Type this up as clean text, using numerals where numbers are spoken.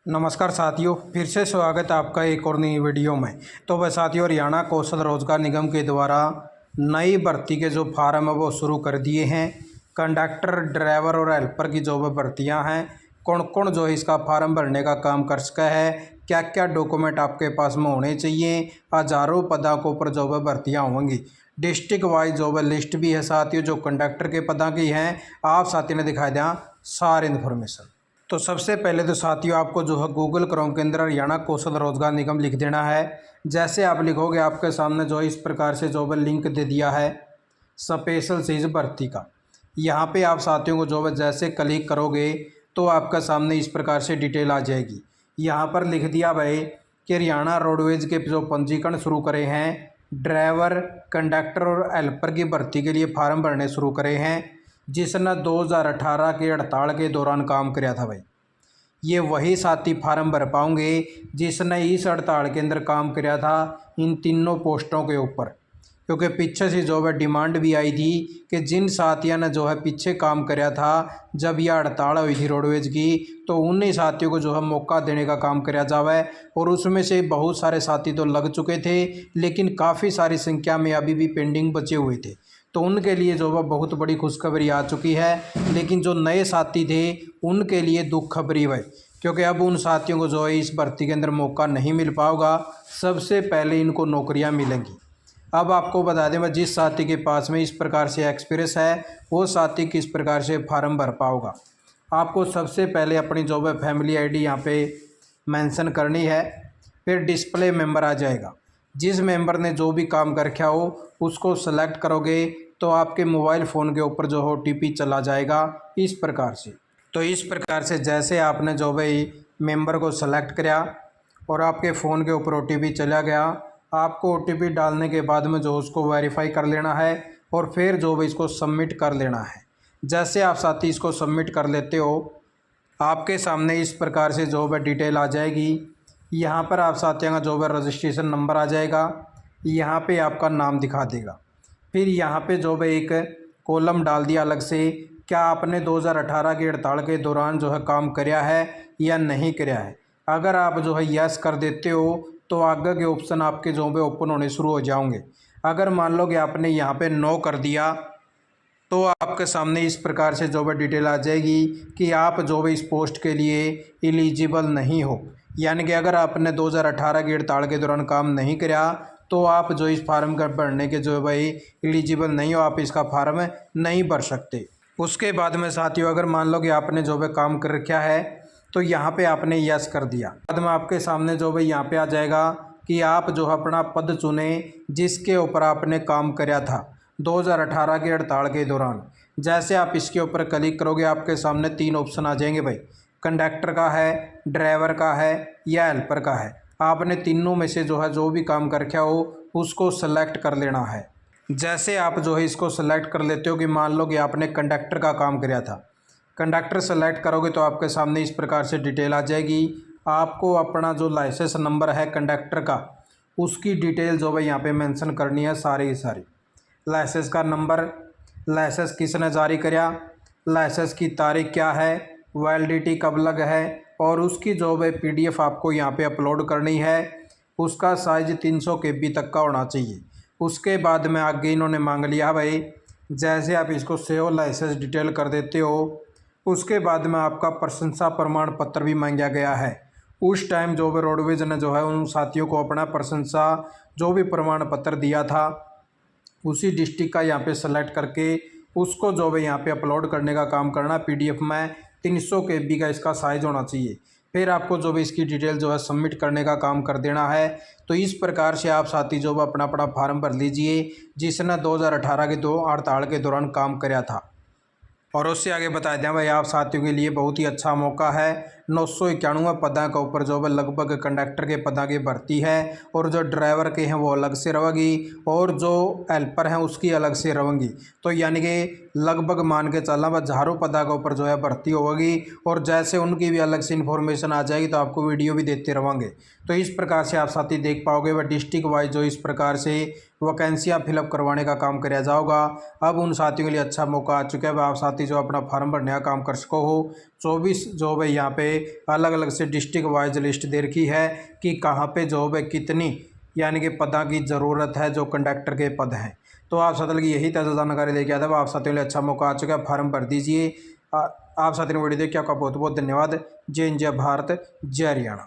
नमस्कार साथियों, फिर से स्वागत है आपका एक और नई वीडियो में। तो वह साथियों, हरियाणा कौशल रोजगार निगम के द्वारा नई भर्ती के जो फार्म है वो शुरू कर दिए हैं। कंडक्टर, ड्राइवर और हेल्पर की जो वह भर्तियां हैं, कौन कौन जो है इसका फार्म भरने का काम कर सका है, क्या क्या डॉक्यूमेंट आपके पास में होने चाहिए, हज़ारों पदों के ऊपर जो वह भर्तियाँ होंगी। डिस्ट्रिक्ट वाइज जो वह लिस्ट भी है साथियों, जो कंडक्टर के पदों की हैं, आप साथियों ने दिखाई दिया सारी इन्फॉर्मेशन। तो सबसे पहले तो साथियों, आपको जो है गूगल क्रोम के अंदर हरियाणा कौशल रोजगार निगम लिख देना है। जैसे आप लिखोगे, आपके सामने जो इस प्रकार से जो है लिंक दे दिया है स्पेशल सीज भर्ती का। यहाँ पे आप साथियों को जो है जैसे क्लिक करोगे तो आपका सामने इस प्रकार से डिटेल आ जाएगी। यहाँ पर लिख दिया भाई कि हरियाणा रोडवेज के जो पंजीकरण शुरू करे हैं, ड्राइवर, कंडक्टर और हेल्पर की भर्ती के लिए फार्म भरने शुरू करे हैं, जिसने 2018 के हड़ताल के दौरान काम किया था। भाई ये वही साथी फार्म भर पाओगे जिसने इस हड़ताल के अंदर काम किया था इन तीनों पोस्टों के ऊपर। क्योंकि पीछे से जो है डिमांड भी आई थी कि जिन साथियों ने जो है पीछे काम किया था जब यह हड़ताल हुई थी रोडवेज की, तो उन्हीं साथियों को जो है मौका देने का काम किया जावे। और उसमें से बहुत सारे साथी तो लग चुके थे, लेकिन काफ़ी सारी संख्या में अभी भी पेंडिंग बचे हुए थे। तो उनके लिए जो है बहुत बड़ी खुशखबरी आ चुकी है। लेकिन जो नए साथी थे उनके लिए दुख खबरी है, क्योंकि अब उन साथियों को जो है इस भर्ती के अंदर मौका नहीं मिल पाएगा। सबसे पहले इनको नौकरियां मिलेंगी। अब आपको बता दें, मैं जिस साथी के पास में इस प्रकार से एक्सपीरियंस है वो साथी किस प्रकार से फार्म भर पाओगा। आपको सबसे पहले अपनी जो है फैमिली आईडी यहाँ पे मेंशन करनी है। फिर डिस्प्ले मेंबर आ जाएगा। जिस मेंबर ने जो भी काम कर रखा हो उसको सेलेक्ट करोगे तो आपके मोबाइल फ़ोन के ऊपर जो OTP चला जाएगा इस प्रकार से। तो इस प्रकार से जैसे आपने जो भाई मेंबर को सेलेक्ट किया और आपके फ़ोन के ऊपर OTP चला गया, आपको OTP डालने के बाद में जो उसको वेरीफाई कर लेना है और फिर जो भाई इसको सबमिट कर लेना है। जैसे आप साथी इसको सबमिट कर लेते हो, आपके सामने इस प्रकार से जो है डिटेल आ जाएगी। यहाँ पर आप साथियों का जो है रजिस्ट्रेशन नंबर आ जाएगा, यहाँ पे आपका नाम दिखा देगा। फिर यहाँ पे जो है एक कॉलम डाल दिया अलग से, क्या आपने 2018 के हड़ताल के दौरान जो है काम किया है या नहीं किया है। अगर आप जो है यस कर देते हो तो आगे के ऑप्शन आपके जो है ओपन होने शुरू हो जाएंगे। अगर मान लो कि आपने यहाँ पे नो कर दिया तो आपके सामने इस प्रकार से जो है डिटेल आ जाएगी कि आप जो है इस पोस्ट के लिए एलिजिबल नहीं हो। यानी कि अगर आपने 2018 के हड़ताल के दौरान काम नहीं किया तो आप जो इस फार्म का भरने के जो है भाई एलिजिबल नहीं हो, आप इसका फार्म नहीं भर सकते। उसके बाद में साथियों, अगर मान लो कि आपने जो है काम कर रखा है तो यहाँ पे आपने यस कर दिया, बाद में आपके सामने जो भाई यहाँ पे आ जाएगा कि आप जो है अपना पद चुने जिसके ऊपर आपने काम किया था 2018 के हड़ताल के दौरान। जैसे आप इसके ऊपर क्लिक करोगे, आपके सामने 3 ऑप्शन आ जाएंगे भाई, कंडक्टर का है, ड्राइवर का है या हेल्पर का है। आपने तीनों में से जो है जो भी काम कर रखा हो उसको सेलेक्ट कर लेना है। जैसे आप जो है इसको सेलेक्ट कर लेते हो कि मान लो कि आपने कंडक्टर का काम किया था, कंडक्टर सेलेक्ट करोगे तो आपके सामने इस प्रकार से डिटेल आ जाएगी। आपको अपना जो लाइसेंस नंबर है कंडक्टर का उसकी डिटेल जो है यहाँ पे मेंशन करनी है, सारी की सारी। लाइसेंस का नंबर, लाइसेंस किसने जारी किया, लाइसेंस की तारीख क्या है, वैलिडिटी कब लग है, और उसकी जो है PDF आपको यहाँ पे अपलोड करनी है। उसका साइज 300 KB तक का होना चाहिए। उसके बाद में आगे इन्होंने मांग लिया भाई, जैसे आप इसको सेव लाइसेंस डिटेल कर देते हो, उसके बाद में आपका प्रशंसा प्रमाण पत्र भी मांगा गया है। उस टाइम जो भी रोडवेज ने जो है उन साथियों को अपना प्रशंसा जो भी प्रमाण पत्र दिया था उसी डिस्ट्रिक्ट का यहाँ पे सेलेक्ट करके उसको जो है यहाँ पे अपलोड करने का काम करना। PDF में 300 KB का इसका साइज़ होना चाहिए। फिर आपको जो भी इसकी डिटेल जो है सबमिट करने का काम कर देना है। तो इस प्रकार से आप साथी जो है अपना अपना फार्म भर लीजिए जिसने 2018 के हड़ताल के दौरान काम किया था। और उससे आगे बता दें भाई, आप साथियों के लिए बहुत ही अच्छा मौका है। 991 पदों के ऊपर जो है लगभग कंडक्टर के पदों की भर्ती है, और जो ड्राइवर के हैं वो अलग से रहेगी और जो हेल्पर हैं उसकी अलग से रहेंगी। तो यानी कि लगभग मान के चलना बस हज़ारों पदों के ऊपर जो है भर्ती होगी, और जैसे उनकी भी अलग से इन्फॉर्मेशन आ जाएगी तो आपको वीडियो भी देते रहेंगे। तो इस प्रकार से आप साथी देख पाओगे वह डिस्ट्रिक्ट वाइज जो इस प्रकार से वैकेंसियाँ फिलअप करवाने का काम किया जाएगा। अब उन साथियों के लिए अच्छा मौका आ चुका है, आप साथी जो अपना फार्म भरने का काम कर सको हो। 24 जो भाई यहाँ पे पे अलग अलग से डिस्ट्रिक्ट वाइज लिस्ट दे रखी है कि कहाँ पे जॉब है, कितनी यानी कि पदों की ज़रूरत है जो कंडक्टर के पद हैं। तो आप साथियों की यही ताज़ा जानकारी लेके आया था। आप साथियों के लिए अच्छा मौका आ चुका है, फार्म भर दीजिए। आप साथियों ने वीडियो देखिए, आपका बहुत बहुत धन्यवाद। जय हिंद, जय भारत, जय हरियाणा।